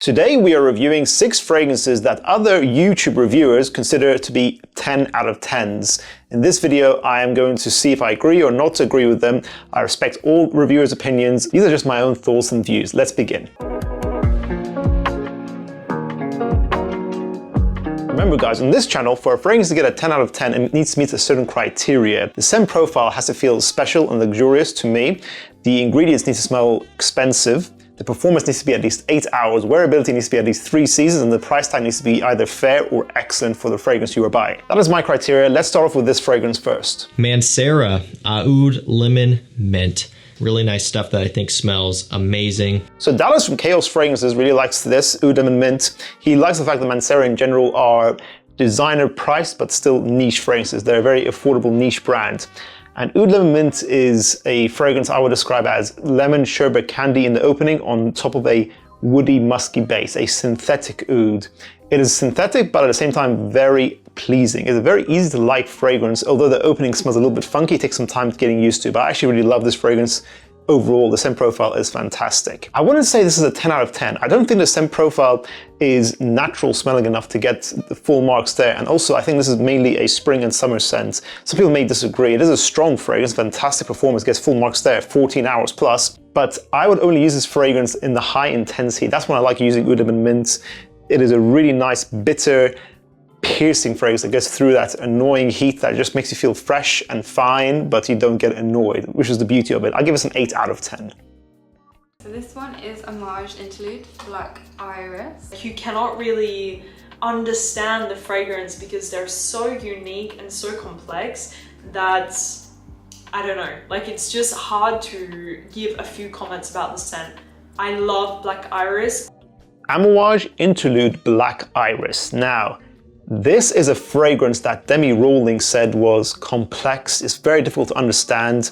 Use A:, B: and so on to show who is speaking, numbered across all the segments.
A: Today we are reviewing 6 fragrances that other YouTube reviewers consider to be 10 out of 10s. In this video I am going to see if I agree or not agree with them. I respect all reviewers' opinions. These are just my own thoughts and views. Let's begin. Remember guys, on this channel, for a fragrance to get a 10 out of 10, it needs to meet a certain criteria. The scent profile has to feel special and luxurious to me. The ingredients need to smell expensive. The performance needs to be at least 8 hours. Wearability needs to be at least 3 seasons, and the price tag needs to be either fair or excellent for the fragrance you are buying. That is my criteria. Let's start off with this fragrance first.
B: Mancera, Aoud Lemon Mint. Really nice stuff that I think smells amazing.
A: So Dallas from Chaos Fragrances really likes this, Oud Lemon Mint. He likes the fact that Mancera in general are designer priced but still niche fragrances. They're a very affordable niche brand. And Oud Lemon Mint is a fragrance I would describe as lemon sherbet candy in the opening on top of a woody musky base, a synthetic oud. It is synthetic but at the same time very pleasing. It's a very easy to like fragrance, although the opening smells a little bit funky. It takes some time getting used to, but I actually really love this fragrance. Overall, the scent profile is fantastic. I wouldn't say this is a 10 out of 10. I don't think the scent profile is natural smelling enough to get the full marks there. And also, I think this is mainly a spring and summer scent. Some people may disagree. It is a strong fragrance, fantastic performance, gets full marks there, 14 hours plus. But I would only use this fragrance in the high intense heat. That's when I like using Oud Lemon Mint. It is a really nice, bitter, piercing fragrance that gets through that annoying heat that just makes you feel fresh and fine, but you don't get annoyed, which is the beauty of it. I give this an 8 out of 10.
C: So this one is a Mage Interlude Black Iris.
D: You cannot really understand the fragrance because they're so unique and so complex that, I don't know, like it's just hard to give a few comments about the scent. I love Black Iris.
A: Amouage Interlude Black Iris. Now, this is a fragrance that Demi Rawling said was complex. It's very difficult to understand.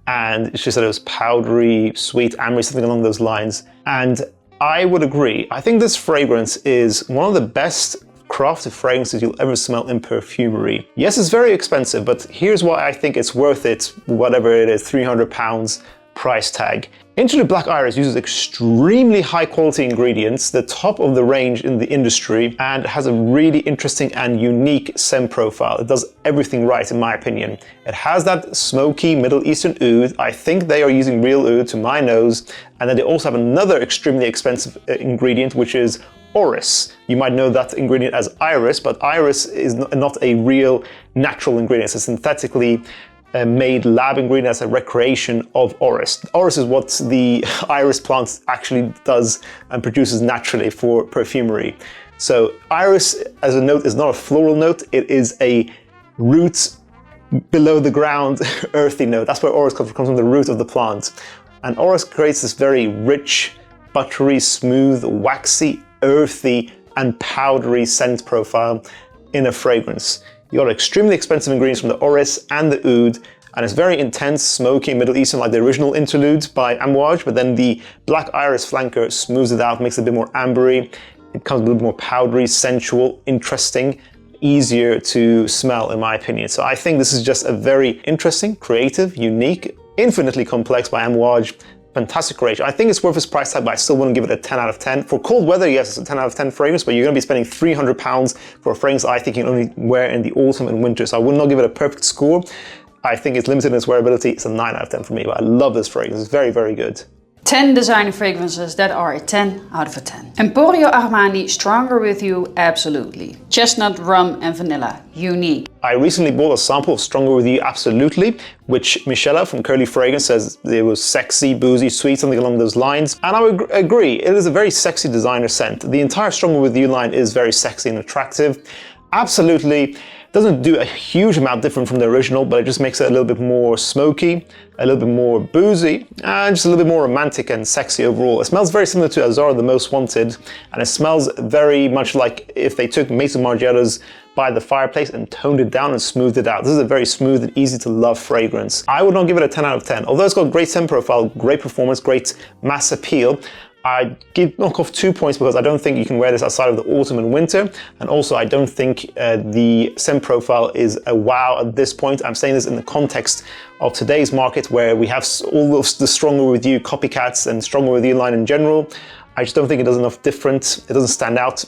A: And she said it was powdery, sweet, ambery, something along those lines. And I would agree. I think this fragrance is one of the best crafted fragrances you'll ever smell in perfumery. Yes, it's very expensive, but here's why I think it's worth it, whatever it is, £300 price tag. Interlude Black Iris uses extremely high quality ingredients, the top of the range in the industry, and has a really interesting and unique scent profile. It does everything right in my opinion. It has that smoky Middle Eastern oud. I think they are using real oud to my nose, and then they also have another extremely expensive ingredient, which is orris. You might know that ingredient as iris, but iris is not a real natural ingredient. It's a synthetically made lab ingredient as a recreation of orris. Orris is what the iris plant actually does and produces naturally for perfumery. So iris as a note is not a floral note, it is a root below the ground earthy note. That's where orris comes from the root of the plant. And orris creates this very rich, buttery, smooth, waxy, earthy, and powdery scent profile in a fragrance. You got extremely expensive ingredients from the orris and the oud, and it's very intense, smoky, Middle Eastern, like the original Interlude by Amouage, but then the Black Iris flanker smooths it out, makes it a bit more ambery. It becomes a little bit more powdery, sensual, interesting, easier to smell in my opinion. So I think this is just a very interesting, creative, unique, infinitely complex by Amouage. Fantastic creation. I think it's worth its price tag, but I still wouldn't give it a 10 out of 10. For cold weather, yes, it's a 10 out of 10 fragrance, but you're going to be spending £300 for a fragrance I think you can only wear in the autumn and winter. So I would not give it a perfect score. I think it's limited in its wearability. It's a 9 out of 10 for me, but I love this fragrance. It's very, very good.
E: 10 designer fragrances that are a 10 out of a 10. Emporio Armani, Stronger With You, absolutely. Chestnut, rum and vanilla, unique.
A: I recently bought a sample of Stronger With You, absolutely, which Michelle from Curly Fragrance says it was sexy, boozy, sweet, something along those lines. And I would agree, it is a very sexy designer scent. The entire Stronger With You line is very sexy and attractive. Absolutely. Doesn't do a huge amount different from the original, but it just makes it a little bit more smoky, a little bit more boozy, and just a little bit more romantic and sexy overall. It smells very similar to Azar, the Most Wanted, and it smells very much like if they took Maison Margiela's By the Fireplace and toned it down and smoothed it out. This is a very smooth and easy to love fragrance. I would not give it a 10 out of 10. Although it's got great scent profile, great performance, great mass appeal, I knock off 2 points because I don't think you can wear this outside of the autumn and winter, and also I don't think the scent profile is a wow at this point. I'm saying this in the context of today's market where we have all of the Stronger With You copycats and Stronger With You line in general. I just don't think it does enough different. It doesn't stand out.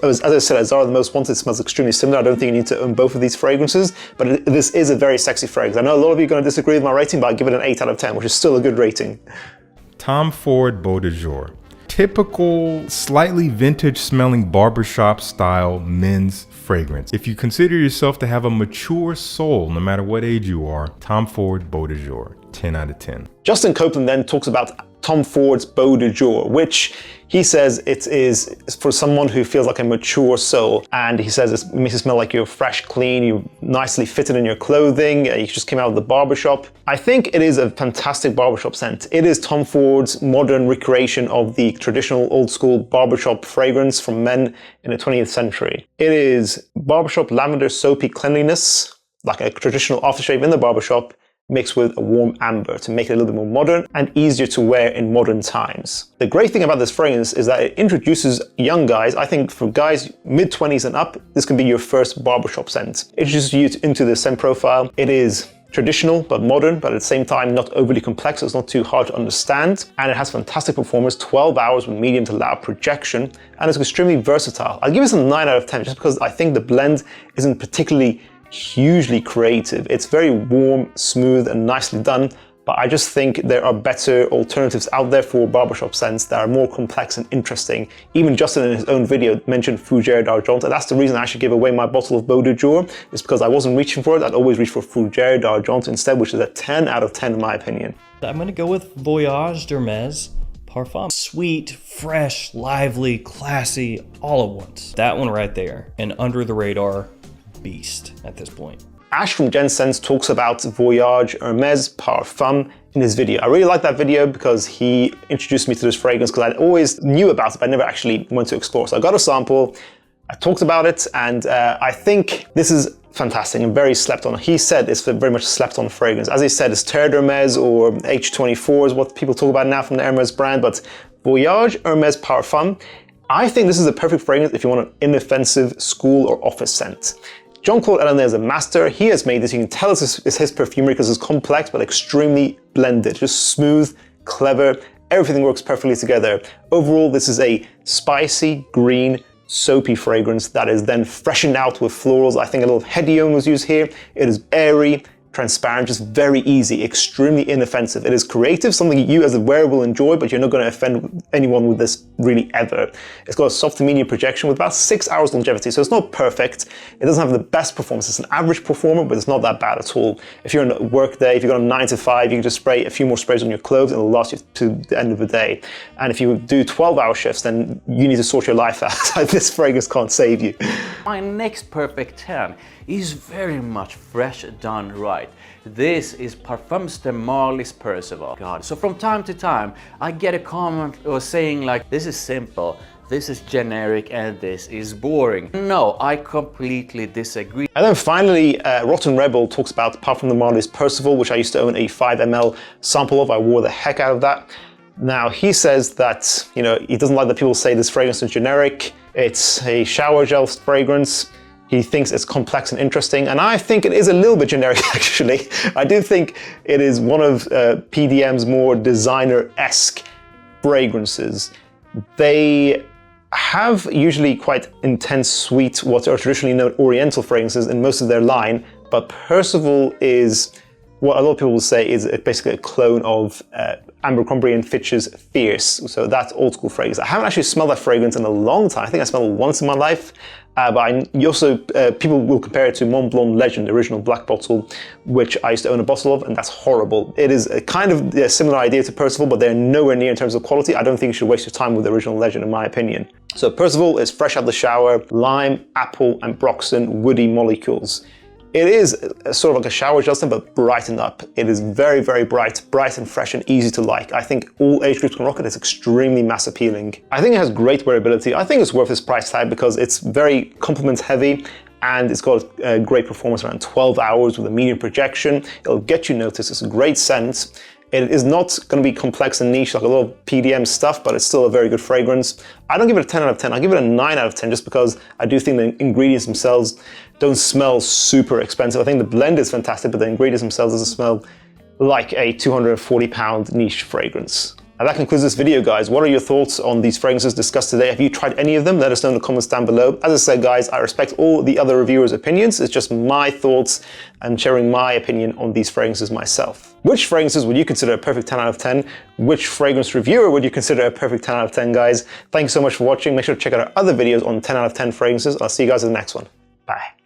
A: As I said, Zara the Most Wanted smells extremely similar. I don't think you need to own both of these fragrances, but this is a very sexy fragrance. I know a lot of you are going to disagree with my rating, but I give it an 8 out of 10, which is still a good rating.
F: Tom Ford Beau de Jour. Typical, slightly vintage smelling barbershop style men's fragrance. If you consider yourself to have a mature soul, no matter what age you are, Tom Ford Beau de Jour, 10 out of 10.
A: Justin Copeland then talks about Tom Ford's Beau de Jour, which he says it is for someone who feels like a mature soul. And he says it makes you smell like you're fresh, clean, you're nicely fitted in your clothing, you just came out of the barbershop. I think it is a fantastic barbershop scent. It is Tom Ford's modern recreation of the traditional old school barbershop fragrance from men in the 20th century. It is barbershop lavender soapy cleanliness, like a traditional aftershave in the barbershop, mixed with a warm amber to make it a little bit more modern and easier to wear in modern times. The great thing about this fragrance is that it introduces young guys, I think for guys mid-20s and up, this can be your first barbershop scent. It introduces you into the scent profile. It is traditional but modern, but at the same time not overly complex, so it's not too hard to understand. And it has fantastic performance, 12 hours with medium to loud projection, and it's extremely versatile. I'll give it a 9 out of 10 just because I think the blend isn't particularly hugely creative. It's very warm, smooth, and nicely done, but I just think there are better alternatives out there for barbershop scents that are more complex and interesting. Even Justin in his own video mentioned Fougère d'Argent, and that's the reason I actually gave away my bottle of Beau de Jour, is because I wasn't reaching for it. I'd always reach for Fougère d'Argent instead, which is a 10 out of 10 in my opinion.
G: I'm gonna go with Voyage de Parfum. Sweet, fresh, lively, classy, all at once. That one right there, and under the radar beast at this point.
A: Ash from Gen Sense talks about Voyage Hermès Parfum in his video. I really like that video because he introduced me to this fragrance because I always knew about it, but I never actually went to explore. So I got a sample, I talked about it, and I think this is fantastic and very slept on. He said it's very much slept on fragrance. As he said, it's Terre d'Hermès or H24 is what people talk about now from the Hermès brand, but Voyage Hermès Parfum, I think this is a perfect fragrance if you want an inoffensive school or office scent. Jean-Claude Elena is a master. He has made this. You can tell it's his perfumery because it's complex but extremely blended. Just smooth, clever. Everything works perfectly together. Overall, this is a spicy, green, soapy fragrance that is then freshened out with florals. I think a little Hedione was used here. It is airy, transparent, just very easy, extremely inoffensive. It is creative, something you as a wearer will enjoy, but you're not going to offend anyone with this really ever. It's got a soft to medium projection with about 6 hours longevity, so it's not perfect. It doesn't have the best performance. It's an average performer, but it's not that bad at all. If you're on a work day, if you've got a 9 to 5, you can just spray a few more sprays on your clothes and it'll last you to the end of the day. And if you do 12-hour shifts, then you need to sort your life out. This fragrance can't save you.
H: My next perfect 10 is very much fresh done right. This is Parfums de Marly's Percival. God. So from time to time, I get a comment or saying like, this is simple, this is generic, and this is boring. No, I completely disagree.
A: And then finally, Rotten Rebel talks about Parfums de Marly's Percival, which I used to own a 5 ml sample of. I wore the heck out of that. Now, he says that, he doesn't like that people say this fragrance is generic. It's a shower gel fragrance. He thinks it's complex and interesting, and I think it is a little bit generic, actually. I do think it is one of PDM's more designer-esque fragrances. They have usually quite intense, sweet, what are traditionally known Oriental fragrances in most of their line, but Percival is what a lot of people will say is basically a clone of Abercrombie and Fitch's Fierce. So that's old school fragrance. I haven't actually smelled that fragrance in a long time. I think I smelled it once in my life. But people will compare it to Mont Blanc Legend, the original black bottle, which I used to own a bottle of, and that's horrible. It is a kind of a similar idea to Percival, but they're nowhere near in terms of quality. I don't think you should waste your time with the original Legend, in my opinion. So Percival is fresh out the shower, lime, apple, and Broxton woody molecules. It is sort of like a shower gel scent, but brightened up. It is very, very bright and fresh and easy to like. I think all age groups can rock it. It's extremely mass appealing. I think it has great wearability. I think it's worth its price tag because it's very complement heavy and it's got a great performance around 12 hours with a medium projection. It'll get you noticed. It's a great scent. It is not going to be complex and niche like a lot of PDM stuff, but it's still a very good fragrance. I don't give it a 10 out of 10. I'll give it a 9 out of 10 just because I do think the ingredients themselves don't smell super expensive. I think the blend is fantastic, but the ingredients themselves doesn't smell like a £240 niche fragrance. And that concludes this video, guys. What are your thoughts on these fragrances discussed today? Have you tried any of them? Let us know in the comments down below. As I said, guys, I respect all the other reviewers' opinions. It's just my thoughts and sharing my opinion on these fragrances myself. Which fragrances would you consider a perfect 10 out of 10? Which fragrance reviewer would you consider a perfect 10 out of 10, guys? Thank you so much for watching. Make sure to check out our other videos on 10 out of 10 fragrances. I'll see you guys in the next one. Bye.